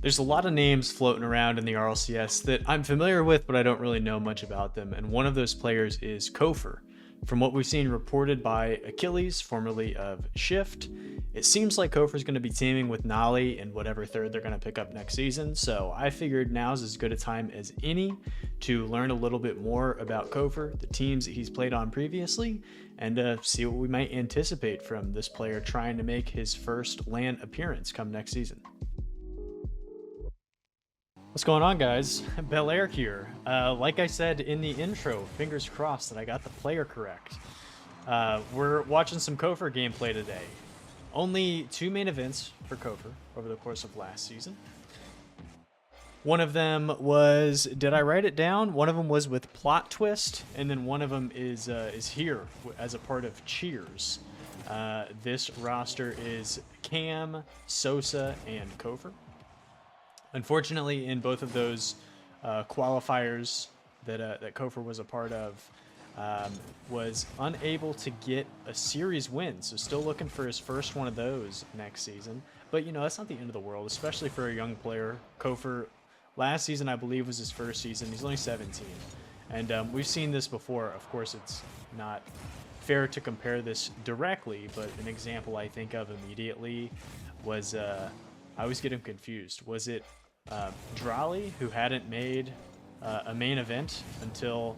There's a lot of names floating around in the RLCS that I'm familiar with, but I don't really know much about them. And one of those players is Kofor. From what we've seen reported by Achilles, formerly of Shift, it seems like Kofor is going to be teaming with Noly in whatever third they're going to pick up next season. So I figured now's as good a time as any to learn a little bit more about Kofor, the teams that he's played on previously, and see what we might anticipate from this player trying to make his first LAN appearance come next season. What's going on, guys? Bellair here. Like I said in the intro, fingers crossed that I got the player correct. We're watching some Kofor gameplay today. Only 2 main events for Kofor over the course of last season. One of them was, did I write it down? One of them was with Plot Twist, and then one of them is here as a part of Cheers. This roster is Cam, Sosa, and Kofor. Unfortunately, in both of those qualifiers that Kofor was a part of, was unable to get a series win. So still looking for his first one of those next season. But, you know, that's not the end of the world, especially for a young player. Kofor, last season, I believe, was his first season. He's only 17. And we've seen this before. Of course, it's not fair to compare this directly, but an example I think of immediately was... I always get him confused. Was it Drolly, who hadn't made a main event until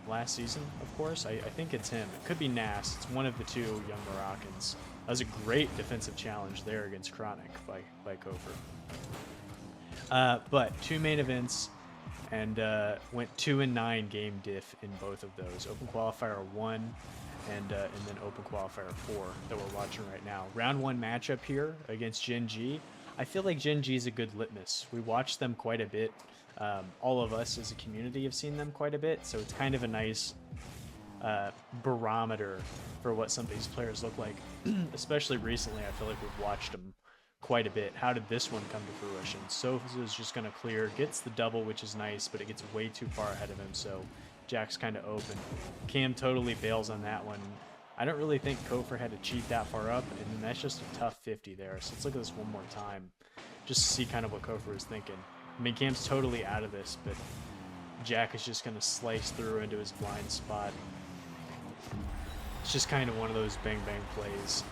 last season, of course? I think it's him. It could be Nas. It's one of the two young Moroccans. That was a great defensive challenge there against Chronic by Kofor. But 2 main events, and went 2-9 game diff in both of those. Open Qualifier 1 and then Open Qualifier 4 that we're watching right now. Round 1 matchup here against Gen G. I feel like Gen G is a good litmus. We watch them quite a bit. All of us as a community have seen them quite a bit, so it's kind of a nice barometer for what some of these players look like. Especially recently, I feel like we've watched them quite a bit. How did this one come to fruition? Sosa's just going to clear, gets the double, which is nice, but it gets way too far ahead of him, so Jack's kind of open. Cam totally bails on that one. I don't really think Kofor had to cheat that far up, and that's just a tough 50 there. So let's look at this one more time, just to see kind of what Kofor is thinking. I mean, Cam's totally out of this, but Jack is just going to slice through into his blind spot. It's just kind of one of those bang-bang plays.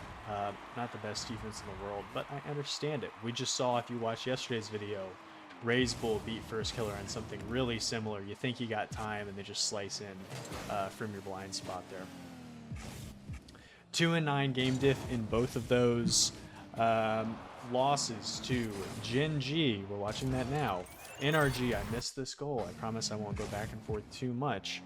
Not the best defense in the world, but I understand it. We just saw, if you watched yesterday's video, Ray's Bull beat First Killer on something really similar. You think you got time, and they just slice in from your blind spot there. 2-9 game diff in both of those. Losses to Gen G. We're watching that now. NRG, I missed this goal. I promise I won't go back and forth too much.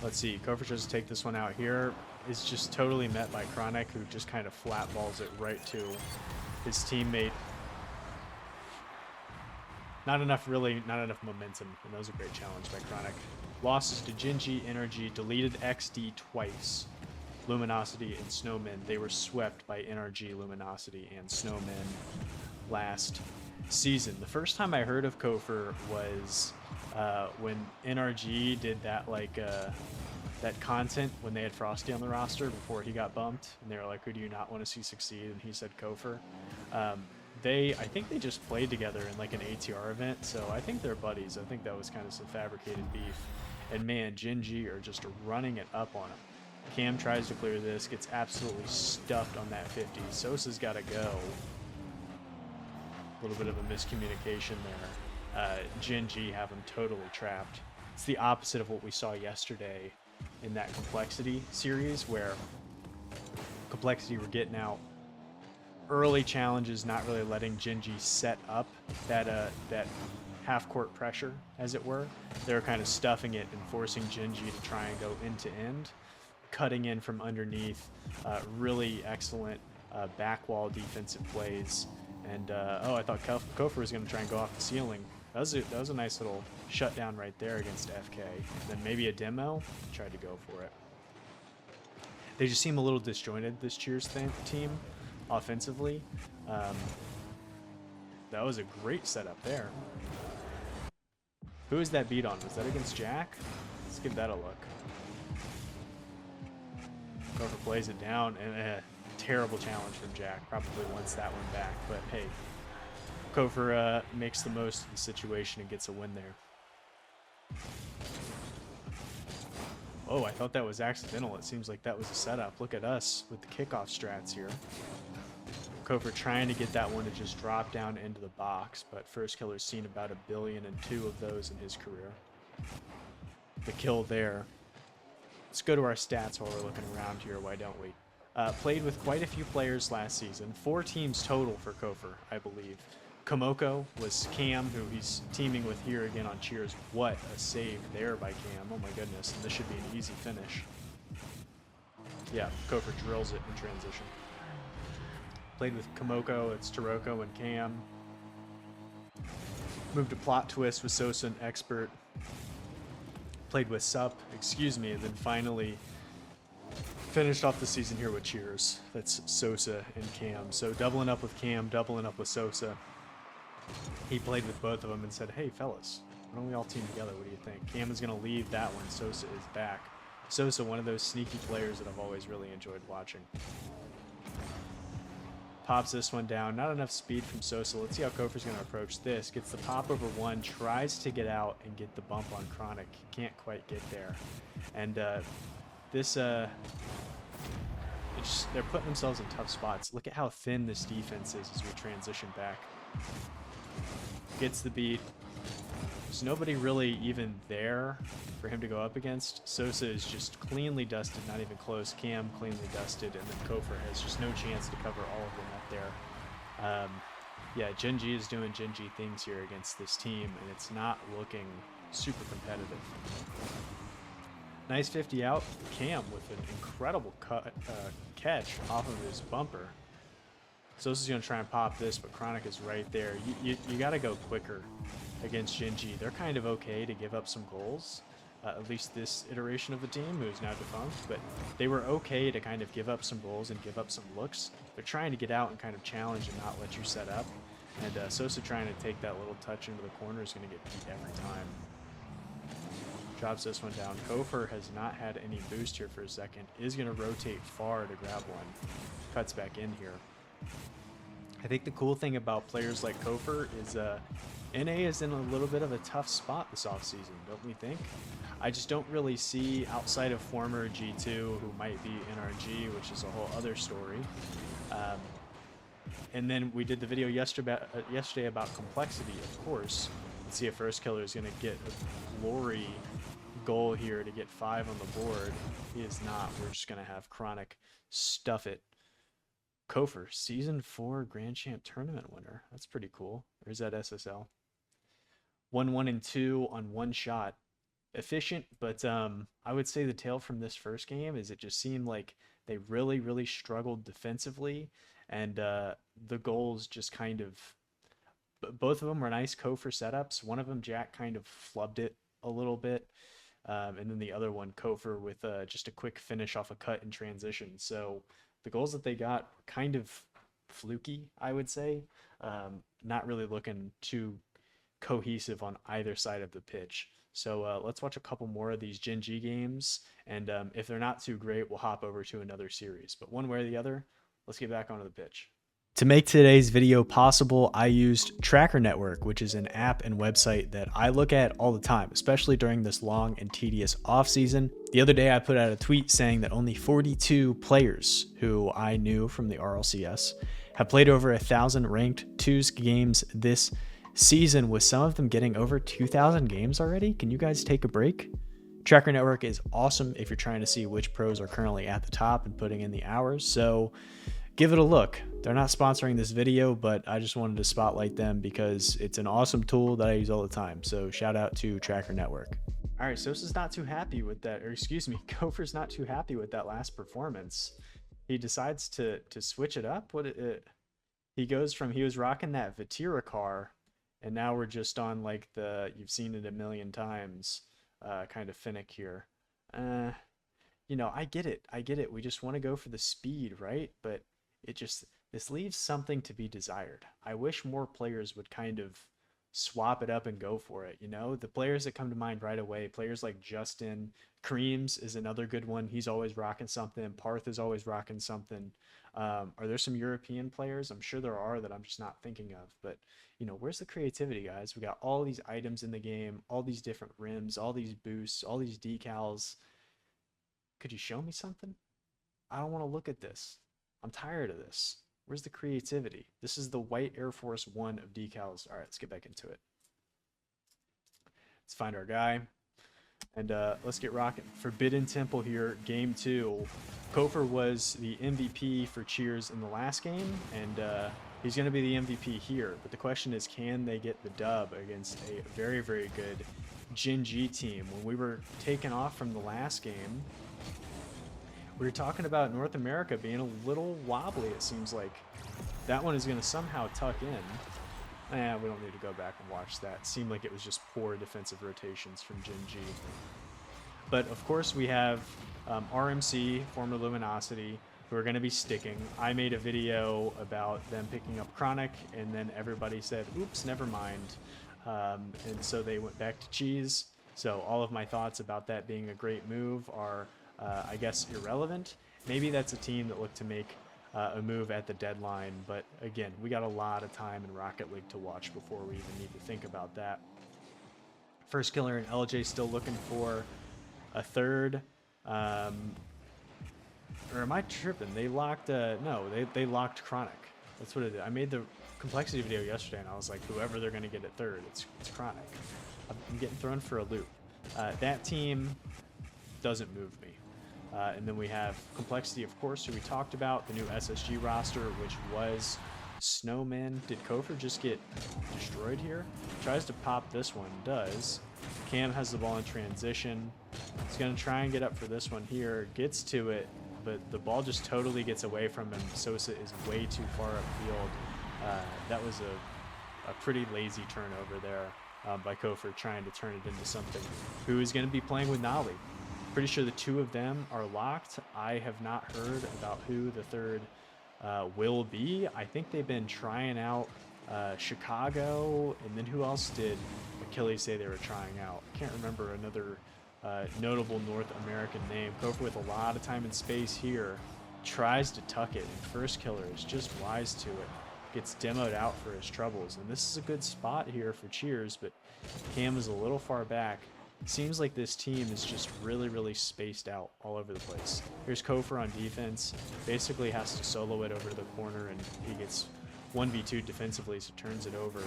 Let's see. Kofor tries to take this one out here. Is just totally met by Chronic, who just kind of flat balls it right to his teammate. Not enough momentum, and that was a great challenge by Chronic. Losses to Gen G, NRG, deleted XD twice. Luminosity and Snowmen, they were swept by NRG, Luminosity, and Snowmen last season. The first time I heard of Kofor was when NRG did that that content when they had Frosty on the roster before he got bumped, and they were like, who do you not want to see succeed? And he said Kofor. I think they just played together in like an ATR event, so I think they're buddies. I think that was kind of some fabricated beef. And man, Gen G are just running it up on him. Cam tries to clear this, gets absolutely stuffed on that 50. Sosa's got to go. A little bit of a miscommunication there. Gen G have him totally trapped. It's the opposite of what we saw yesterday in that Complexity series, where Complexity were getting out early challenges, not really letting Gen G set up that half-court pressure, as it were. They were kind of stuffing it and forcing Gen G to try and go end-to-end. Cutting in from underneath, really excellent back wall defensive plays, and I thought Kofor was going to try and go off the ceiling. That was a nice little shutdown right there against FK. And then maybe a demo, tried to go for it. They just seem a little disjointed, this Cheers team, offensively. That was a great setup there. Who was that beat on? Was that against Jack? Let's give that a look. Kofor plays it down, and a terrible challenge from Jack. Probably wants that one back, but hey, Kofor makes the most of the situation and gets a win there. Oh, I thought that was accidental. It seems like that was a setup. Look at us with the kickoff strats here. Kofor trying to get that one to just drop down into the box, but First Killer's seen about 1.2 billion of those in his career. The kill there. Let's go to our stats while we're looking around here. Why don't we? Played with quite a few players last season. 4 teams total for Kofor, I believe. Komoko was Cam, who he's teaming with here again on Cheers. What a save there by Cam. Oh my goodness. And this should be an easy finish. Yeah, Kofor drills it in transition. Played with Komoko, it's Taroko and Cam. Moved to Plot Twist with Sosa and Expert. Played with Sup, and then finally finished off the season here with Cheers. That's Sosa and Cam. So doubling up with Cam, doubling up with Sosa. He played with both of them and said, hey, fellas, why don't we all team together? What do you think? Cam is going to leave that one. Sosa is back. Sosa, one of those sneaky players that I've always really enjoyed watching. Pops this one down. Not enough speed from Sosa. Let's see how Kofor's going to approach this. Gets the pop over one. Tries to get out and get the bump on Chronic. Can't quite get there. And they're putting themselves in tough spots. Look at how thin this defense is as we transition back. Gets the beat. There's nobody really even there for him to go up against. Sosa is just cleanly dusted, not even close. Cam cleanly dusted, and then Kofor has just no chance to cover all of them up there. Yeah, Genji is doing Genji things here against this team, and it's not looking super competitive. Nice 50 out. Cam with an incredible catch off of his bumper. Sosa's going to try and pop this, but Chronic is right there. You got to go quicker against Genji. They're kind of okay to give up some goals, at least this iteration of the team, who's now defunct, but they were okay to kind of give up some goals and give up some looks. They're trying to get out and kind of challenge and not let you set up, and Sosa trying to take that little touch into the corner is going to get beat every time. Drops this one down. Kofor has not had any boost here for a second. Is going to rotate far to grab one. Cuts back in here. I think the cool thing about players like Kofor is NA is in a little bit of a tough spot this offseason, don't we think? I just don't really see, outside of former G2, who might be NRG, which is a whole other story. And then we did the video yesterday about complexity, of course. Let's see if First Killer is going to get a glory goal here to get 5 on the board. He is not. We're just going to have Chronic stuff it. Kofor, Season 4 Grand Champ Tournament winner. That's pretty cool. There's that SSL. 1-1-2 on one shot. Efficient, but I would say the tale from this first game is it just seemed like they really, really struggled defensively, and the goals just kind of... Both of them were nice Kofor setups. One of them, Jack, kind of flubbed it a little bit. And then the other one, Kofor, with just a quick finish off a cut in transition. So the goals that they got were kind of fluky, I would say. Not really looking too cohesive on either side of the pitch. So let's watch a couple more of these Gen G games. And if they're not too great, we'll hop over to another series. But one way or the other, let's get back onto the pitch. To make today's video possible, I used Tracker Network, which is an app and website that I look at all the time, especially during this long and tedious off season. The other day I put out a tweet saying that only 42 players who I knew from the RLCS have played over 1,000 ranked 2s games this season, with some of them getting over 2,000 games already. Can you guys take a break? Tracker Network is awesome if you're trying to see which pros are currently at the top and putting in the hours. So give it a look. They're not sponsoring this video, but I just wanted to spotlight them because it's an awesome tool that I use all the time. So shout out to Tracker Network. All right, Sosa's not too happy with that, or excuse me, Kofor's not too happy with that last performance. He decides to switch it up. He goes from, he was rocking that Vatira car, and now we're just on like the, you've seen it a million times, kind of Finnick here. You know, I get it. We just want to go for the speed, right? But this leaves something to be desired. I wish more players would kind of swap it up and go for it. You know, the players that come to mind right away, players like Justin, Creams is another good one. He's always rocking something. Parth is always rocking something. Are there some European players? I'm sure there are that I'm just not thinking of, but where's the creativity, guys? We got all these items in the game, all these different rims, all these boosts, all these decals. Could you show me something? I don't want to look at this. I'm tired of this. Where's the creativity? This is the white Air Force One of decals. All right, let's get back into it. Let's find our guy. And let's get rocking. Forbidden Temple here, game 2. Kofor was the MVP for Cheers in the last game, and he's going to be the MVP here. But the question is, can they get the dub against a very, very good Gen.G team? When we were taken off from the last game, we were talking about North America being a little wobbly, it seems like. That one is going to somehow tuck in. We don't need to go back and watch that. Seemed like it was just poor defensive rotations from Gen.G. But of course we have RMC, former Luminosity, who are going to be sticking. I made a video about them picking up Chronic, and then everybody said, oops, never mind. And so they went back to Cheese. So all of my thoughts about that being a great move are, I guess, irrelevant. Maybe that's a team that looked to make a move at the deadline, but again, we got a lot of time in Rocket League to watch before we even need to think about that. First Killer and LJ still looking for a third. Or am I tripping? They locked, no, they locked Chronic. That's what it is. I made the complexity video yesterday, and I was like, whoever they're going to get at third, it's Chronic. I'm getting thrown for a loop. That team doesn't move me. And then we have Complexity, of course, who we talked about, the new SSG roster, which was Snowman. Did Kofor just get destroyed here? Tries to pop this one, does. Cam has the ball in transition. He's going to try and get up for this one here, gets to it, but the ball just totally gets away from him. Sosa is way too far upfield. That was a pretty lazy turnover there by Kofor, trying to turn it into something. Who is going to be playing with Noly? Pretty sure the two of them are locked. I have not heard about who the third will be. I think they've been trying out Chicago, and then who else did Achilles say they were trying out? I can't remember another notable North American name. Kofor with a lot of time and space here. Tries to tuck it, and First Killer is just wise to it. Gets demoed out for his troubles, and this is a good spot here for Cheers, but Cam is a little far back. Seems like this team is just really, really spaced out all over the place. Here's Kofor on defense. Basically has to solo it over to the corner, and he gets 1v2 defensively, so turns it over.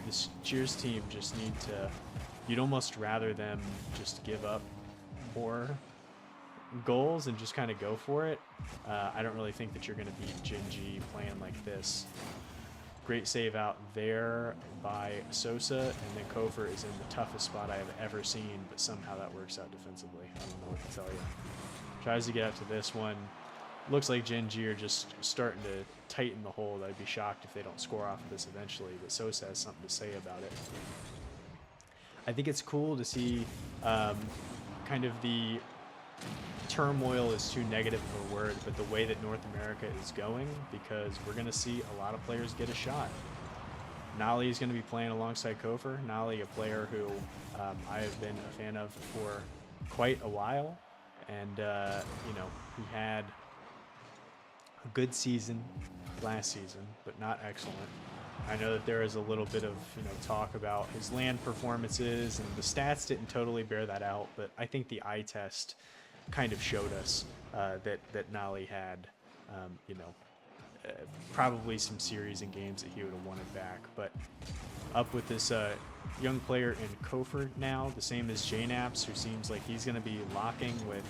This Cheers team just need to... You'd almost rather them just give up more goals and just kind of go for it. I don't really think that you're going to beat Gen.G playing like this. Great save out there by Sosa, and then Kofor is in the toughest spot I have ever seen, but somehow that works out defensively. I don't know what to tell you. Tries to get up to this one. Looks like Gen.G are just starting to tighten the hold. I'd be shocked if they don't score off of this eventually, but Sosa has something to say about it. I think it's cool to see kind of the turmoil is too negative of a word, but the way that North America is going, because we're going to see a lot of players get a shot. Noly is going to be playing alongside Kofor. Noly, a player who I have been a fan of for quite a while, and he had a good season last season, but not excellent. I know that there is a little bit of talk about his land performances, and the stats didn't totally bear that out, but I think the eye test kind of showed us that Noly had, probably some series and games that he would have won it back. But up with this young player in Kofor now, the same as JNaps, who seems like he's going to be locking with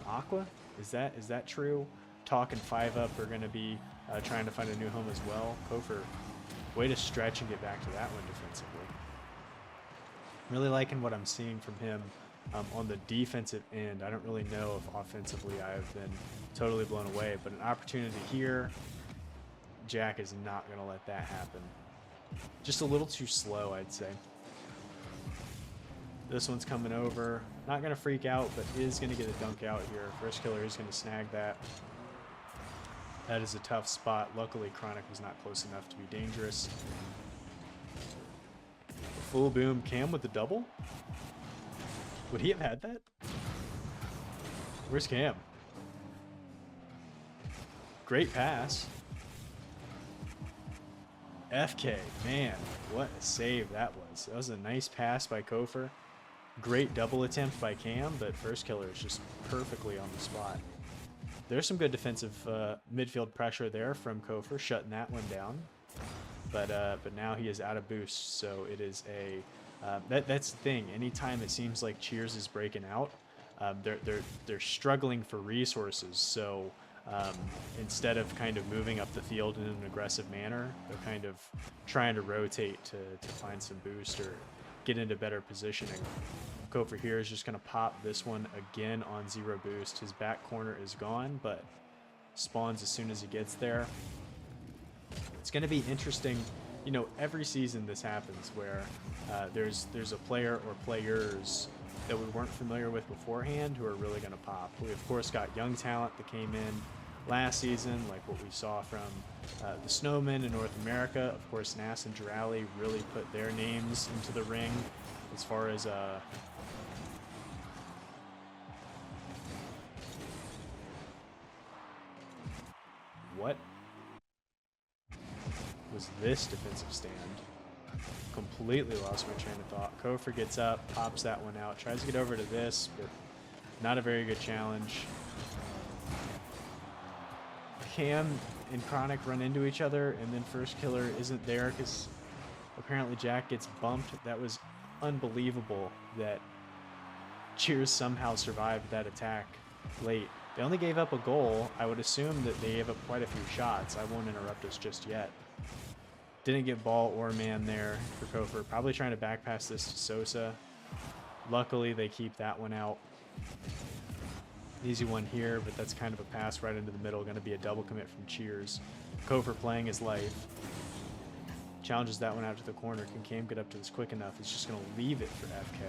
Aqua. Is that true? Talk and 5-Up are going to be trying to find a new home as well. Kofor, way to stretch and get back to that one defensively. Really liking what I'm seeing from him. On the defensive end, I don't really know if offensively I have been totally blown away, but an opportunity here, Jack is not going to let that happen. Just a little too slow, I'd say. This one's coming over. Not going to freak out, but is going to get a dunk out here. First Killer is going to snag that. That is a tough spot. Luckily, Chronic was not close enough to be dangerous. Full boom. Cam with the double? Would he have had that? Where's Cam? Great pass. FK, man, what a save that was. That was a nice pass by Kofer. Great double attempt by Cam, but first killer is just perfectly on the spot. There's some good defensive midfield pressure there from Kofer, shutting that one down. But now he is out of boost, so it is a that's the thing. Anytime it seems like Cheers is breaking out, they're struggling for resources. So instead of kind of moving up the field in an aggressive manner, they're kind of trying to rotate to find some boost or get into better positioning. Kofer here is just going to pop this one again on 0 boost. His back corner is gone, but spawns as soon as he gets there. It's going to be interesting. You know, every season this happens where there's a player or players that we weren't familiar with beforehand who are really going to pop. We, of course, got young talent that came in last season, like what we saw from the Snowmen in North America. Of course, Nas and Jirali really put their names into the ring as far as what was this defensive stand? Completely lost my train of thought. Kofer gets up, pops that one out, tries to get over to this, but not a very good challenge. Cam and Chronic run into each other, and then first killer isn't there because apparently Jack gets bumped. That was unbelievable that Cheers somehow survived that attack late. They only gave up a goal. I would assume that they gave up quite a few shots. I won't interrupt us just yet. Didn't get ball or man there for Kofer. Probably trying to back pass this to Sosa. Luckily, they keep that one out. Easy one here, but that's kind of a pass right into the middle. Going to be a double commit from Cheers. Kofer playing his life. Challenges that one out to the corner. Can Cam get up to this quick enough? He's just going to leave it for FK.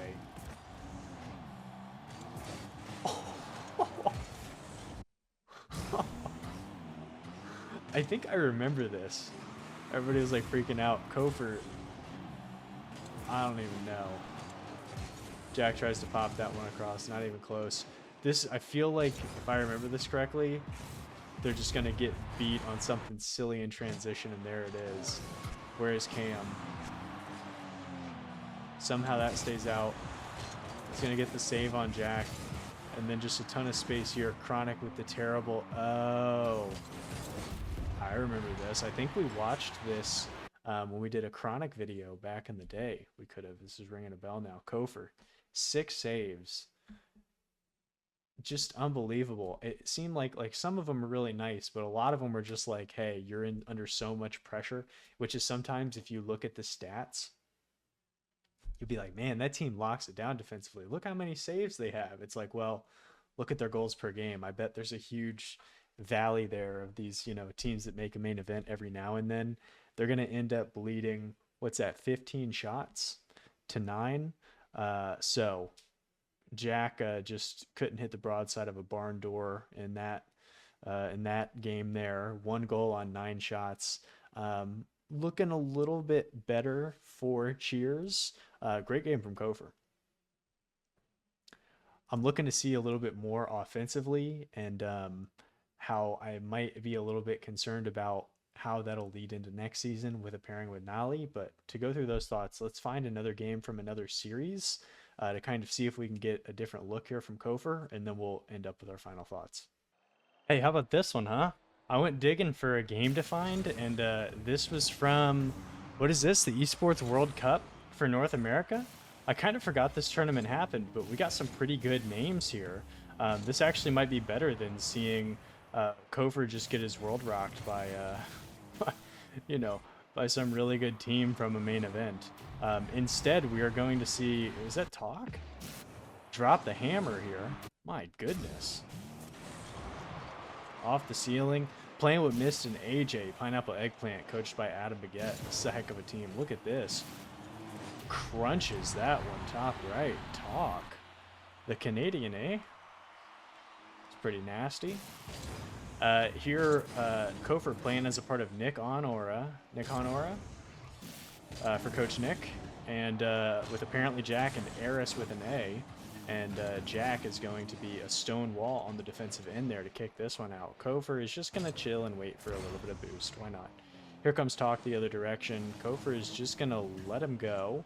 I think I remember this. Everybody was like freaking out. Kofer, I don't even know. Jack tries to pop that one across, not even close. This, I feel like, if I remember this correctly, they're just gonna get beat on something silly in transition, and there it is. Where's Cam? Somehow that stays out. He's gonna get the save on Jack, and then just a ton of space here. Chronic with the terrible, oh. I remember this. I think we watched this when we did a Chronic video back in the day. We could have. This is ringing a bell now. Kofer, 6 saves. Just unbelievable. It seemed like some of them are really nice, but a lot of them were just like, hey, you're under so much pressure, which is sometimes if you look at the stats, you'd be like, man, that team locks it down defensively. Look how many saves they have. It's like, well, look at their goals per game. I bet there's a huge valley there of these, you know, teams that make a main event every now and then. They're going to end up bleeding, what's that, 15 shots to 9. So Jack just couldn't hit the broadside of a barn door in that game there. 1 goal on 9 shots. Looking a little bit better for Cheers. Great game from Kofer. I'm looking to see a little bit more offensively, and how I might be a little bit concerned about how that'll lead into next season with a pairing with Noly. But to go through those thoughts, let's find another game from another series to kind of see if we can get a different look here from Kofer, and then we'll end up with our final thoughts. Hey, how about this one, huh? I went digging for a game to find, and this was from, what is this, the Esports World Cup for North America? I kind of forgot this tournament happened, but we got some pretty good names here. This actually might be better than seeing Kofer just get his world rocked by, you know, by some really good team from a main event. Instead, we are going to see, is that Talk? Drop the hammer here. My goodness. Off the ceiling. Playing with Mist and AJ, Pineapple Eggplant, coached by Adam Baguette. This is a heck of a team. Look at this. Crunches that one top right. Talk. The Canadian, eh? It's pretty nasty. Here, Kofer playing as a part of Nick Honora for Coach Nick, and with apparently Jack and Eris with an A, and Jack is going to be a stone wall on the defensive end there to kick this one out. Kofer is just going to chill and wait for a little bit of boost. Why not? Here comes Talk the other direction. Kofor is just going to let him go.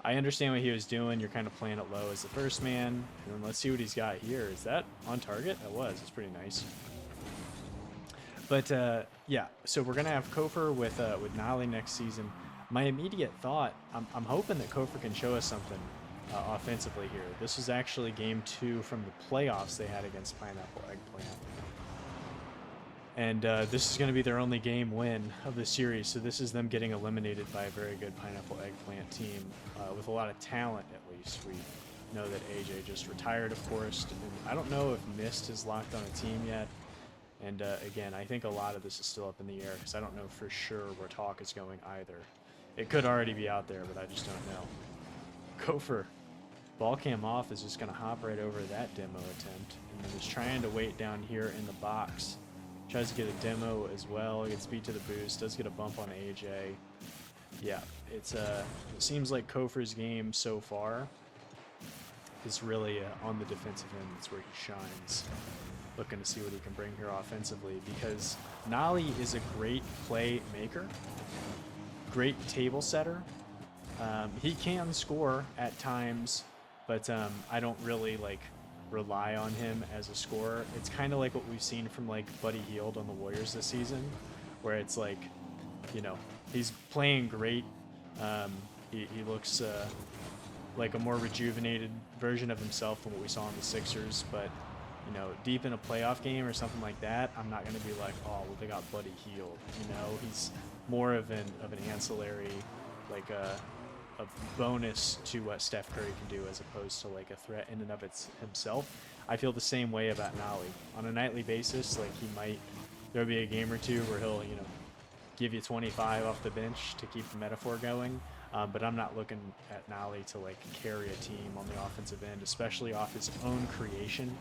I understand what he was doing. You're kind of playing it low as the first man. And let's see what he's got here. Is that on target? That was. It's pretty nice. But, yeah. So we're going to have Kofor with Noly next season. My immediate thought, I'm hoping that Kofor can show us something offensively here. This is actually game 2 from the playoffs they had against Pineapple Eggplant. And this is going to be their only game win of the series, so this is them getting eliminated by a very good Pineapple Eggplant team with a lot of talent, at least. We know that AJ just retired, of course, and I don't know if Mist is locked on a team yet. And again, I think a lot of this is still up in the air, because I don't know for sure where Talk is going either. It could already be out there, but I just don't know. Kofor, ball cam off, is just going to hop right over that demo attempt, and then is trying to wait down here in the box. Tries to get a demo as well, gets beat to the boost, does get a bump on AJ. Yeah, it seems like Kofor's game so far is really on the defensive end. That's where he shines. Looking to see what he can bring here offensively, because Noly is a great playmaker, great table setter. He can score at times, but I don't really rely on him as a scorer. It's kind of like what we've seen from Buddy Hield on the Warriors this season, where it's he's playing great. He looks like a more rejuvenated version of himself than what we saw in the Sixers, but deep in a playoff game or something like that, I'm not going to be like, oh, well, they got Buddy Hield. He's more of an ancillary, a bonus to what Steph Curry can do, as opposed to a threat in and of himself. I feel the same way about Noly. On a nightly basis, there'll be a game or two where he'll, give you 25 off the bench to keep the metaphor going. But I'm not looking at Noly to carry a team on the offensive end, especially off his own creation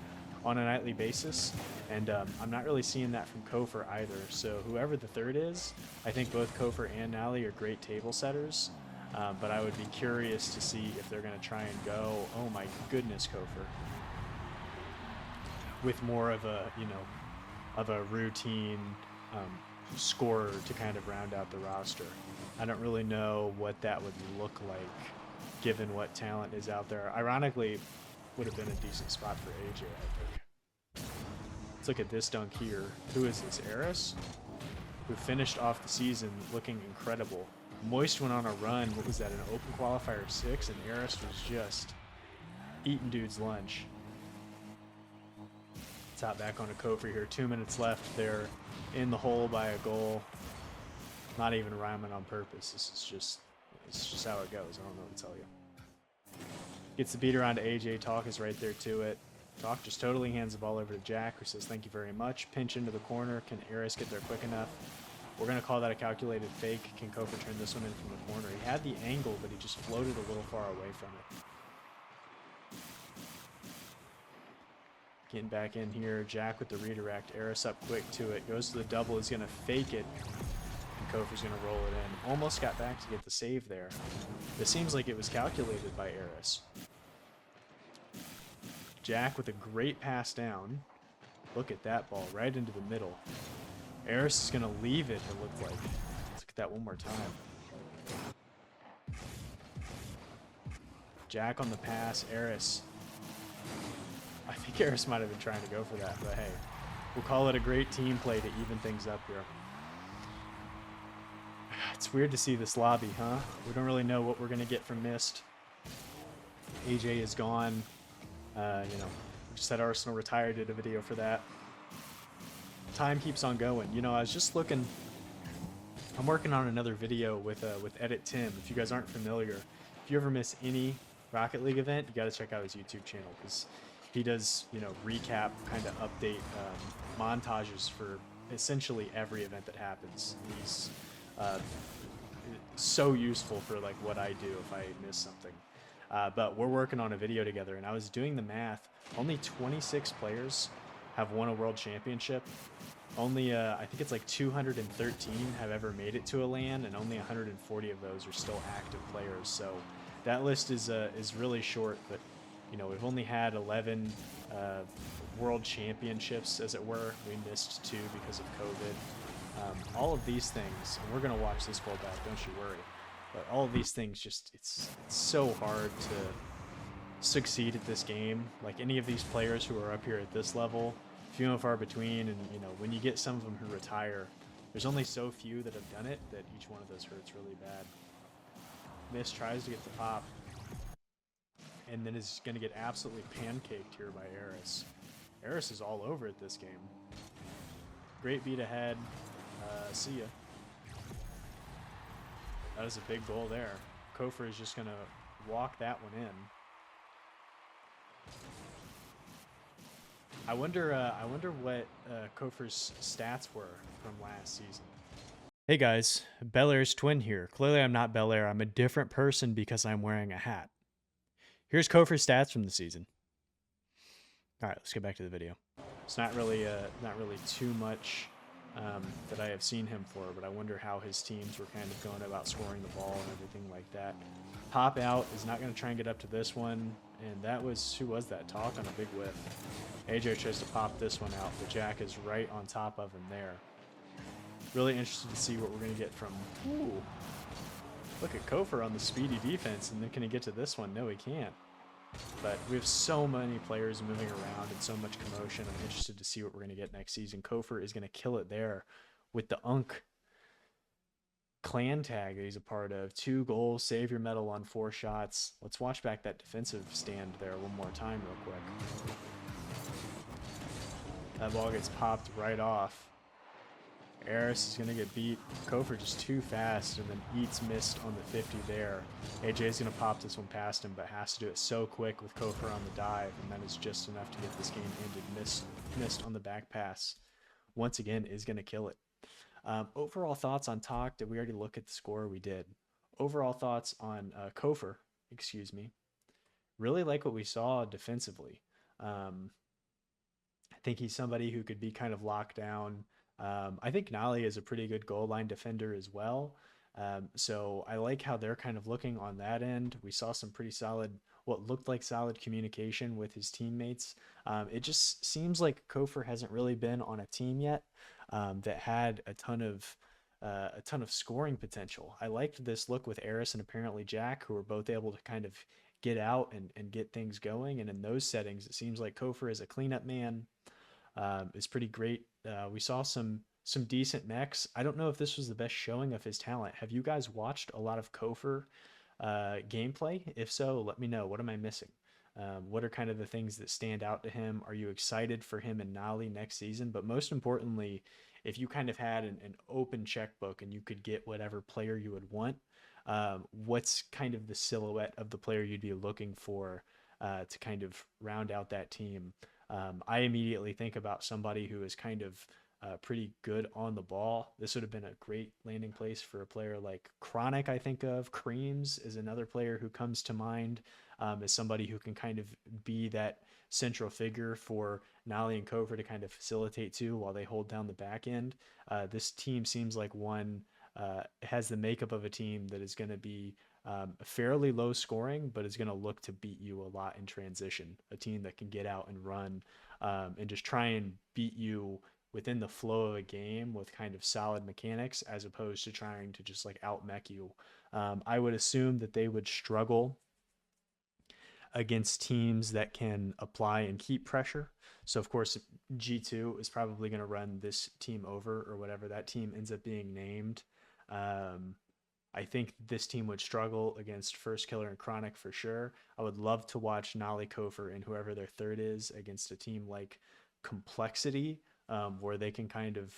on a nightly basis. And I'm not really seeing that from Kofor either. So whoever the third is, I think both Kofor and Noly are great table setters. But I would be curious to see if they're going to try and go, oh my goodness, Kofor, with more of a routine scorer to kind of round out the roster. I don't really know what that would look like, given what talent is out there. Ironically, would have been a decent spot for AJ, I think. Let's look at this dunk here. Who is this, Eris? Who finished off the season looking incredible. Moist went on a run, what was that, an open qualifier 6, and Eris was just eating dude's lunch. Top back on a Kofor here, 2 minutes left. They're in the hole by a goal. Not even rhyming on purpose. It's just how it goes. I don't know what to tell you. Gets the beat around to AJ. Talk is right there to it. Talk just totally hands the ball over to Jack, who says thank you very much. Pinch into the corner. Can Eris get there quick enough? We're going to call that a calculated fake. Can Kofor turn this one in from the corner? He had the angle, but he just floated a little far away from it. Getting back in here. Jack with the redirect. Eris up quick to it. Goes to the double. He's going to fake it. And Kofor's going to roll it in. Almost got back to get the save there. This seems like it was calculated by Eris. Jack with a great pass down. Look at that ball. Right into the middle. Eris is going to leave it, it looked like. Let's look at that one more time. Jack on the pass. Eris. I think Eris might have been trying to go for that, but hey, we'll call it a great team play to even things up here. It's weird to see this lobby, huh? We don't really know what we're going to get from Mist. AJ is gone. We just had Arsenal retired, did a video for that. Time keeps on going. I was just looking. I'm working on another video with Edit Tim. If you guys aren't familiar, if you ever miss any Rocket League event, you got to check out his YouTube channel, because he does, recap, kind of update montages for essentially every event that happens. He's so useful for what I do if I miss something. But we're working on a video together, and I was doing the math. Only 26 players have won a world championship. Only, I think it's 213 have ever made it to a LAN, and only 140 of those are still active players. So that list is really short, but we've only had 11 world championships, as it were. We missed 2 because of COVID. All of these things, and we're going to watch this goal back, don't you worry. But all of these things, just it's so hard to succeed at this game. Like any of these players who are up here at this level, few and far between. And you know, when you get some of them who retire, there's only so few that have done it that each one of those hurts really bad. Miss tries to get the pop, and then is going to get absolutely pancaked here by Eris. Eris is all over it this game. Great beat ahead. See ya. That is a big goal there. Kofor is just going to walk that one in. I wonder what Kofor's stats were from last season. Hey guys, Belleair's twin here. Clearly I'm not Belleair. I'm a different person because I'm wearing a hat. Here's Kofor's stats from the season. All right, let's get back to the video. It's not really too much that I have seen him for, but I wonder how his teams were kind of going about scoring the ball and everything like that. Pop out is not going to try and get up to this one, and that was, who was that? Talk on a big whiff. AJ tries to pop this one out, but Jack is right on top of him there. Really interested to see what we're going to get from... Ooh, look at Kofor on the speedy defense, and then can he get to this one? No, he can't. But we have so many players moving around and so much commotion. I'm interested to see what we're going to get next season. Kofor is going to kill it there with the Unk clan tag that he's a part of. 2 goals, save your medal on 4 shots. Let's watch back that defensive stand there one more time real quick. That ball gets popped right off. Eris is going to get beat. Kofor just too fast and then eats missed on the 50 there. AJ is going to pop this one past him, but has to do it so quick with Kofor on the dive, and that is just enough to get this game ended. Missed on the back pass. Once again, is going to kill it. Overall thoughts on Talk. Did we already look at the score? We did. Overall thoughts on Kofor, excuse me. Really like what we saw defensively. I think he's somebody who could be kind of locked down. I think Noly is a pretty good goal line defender as well. So I like how they're kind of looking on that end. We saw some pretty solid, what looked like solid communication with his teammates. It just seems like Kofor hasn't really been on a team yet that had a ton of scoring potential. I liked this look with Eris and apparently Jack, who were both able to kind of get out and get things going. And in those settings, it seems like Kofor is a cleanup man. Is pretty great. We saw some decent mechs. I don't know if this was the best showing of his talent. Have you guys watched a lot of Kofor gameplay? If so, let me know. What am I missing? What are kind of the things that stand out to him? Are you excited for him and Noly next season? But most importantly, if you kind of had an open checkbook and you could get whatever player you would want, what's kind of the silhouette of the player you'd be looking for to kind of round out that team? I immediately think about somebody who is kind of pretty good on the ball. This would have been a great landing place for a player like Chronic, I think of. Creams is another player who comes to mind as somebody who can kind of be that central figure for Noly and Kofor to kind of facilitate too while they hold down the back end. This team seems like one has the makeup of a team that is going to be fairly low scoring, but is going to look to beat you a lot in transition. A team that can get out and run and just try and beat you within the flow of a game with kind of solid mechanics, as opposed to trying to just like out mech you. I would assume that they would struggle against teams that can apply and keep pressure. So of course, G2 is probably going to run this team over, or whatever that team ends up being named. I think this team would struggle against First Killer and Chronic for sure. I would love to watch Noly, Kofor, and whoever their third is against a team like Complexity, where they can kind of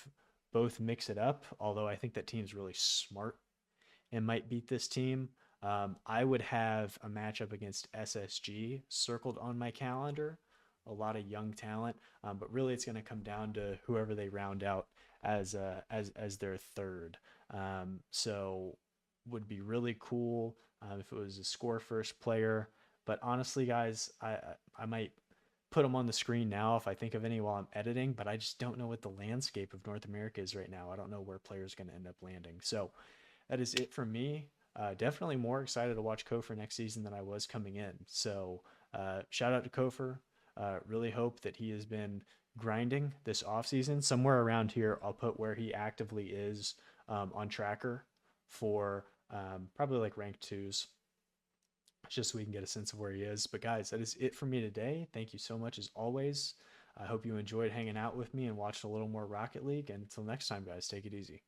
both mix it up. Although I think that team's really smart and might beat this team. I would have a matchup against SSG circled on my calendar. A lot of young talent, but really it's going to come down to whoever they round out as their third. So would be really cool if it was a score first player. But honestly, guys, I might put them on the screen now if I think of any while I'm editing, but I just don't know what the landscape of North America is right now. I don't know where players are going to end up landing. So that is it for me. Definitely more excited to watch Kofor next season than I was coming in. So shout out to Kofor. Really hope that he has been grinding this off season. Somewhere around here, I'll put where he actively is on tracker for probably like rank twos, just so we can get a sense of where he is. But guys, that is it for me today. Thank you so much as always. I hope you enjoyed hanging out with me and watched a little more Rocket League. And until next time, guys, take it easy.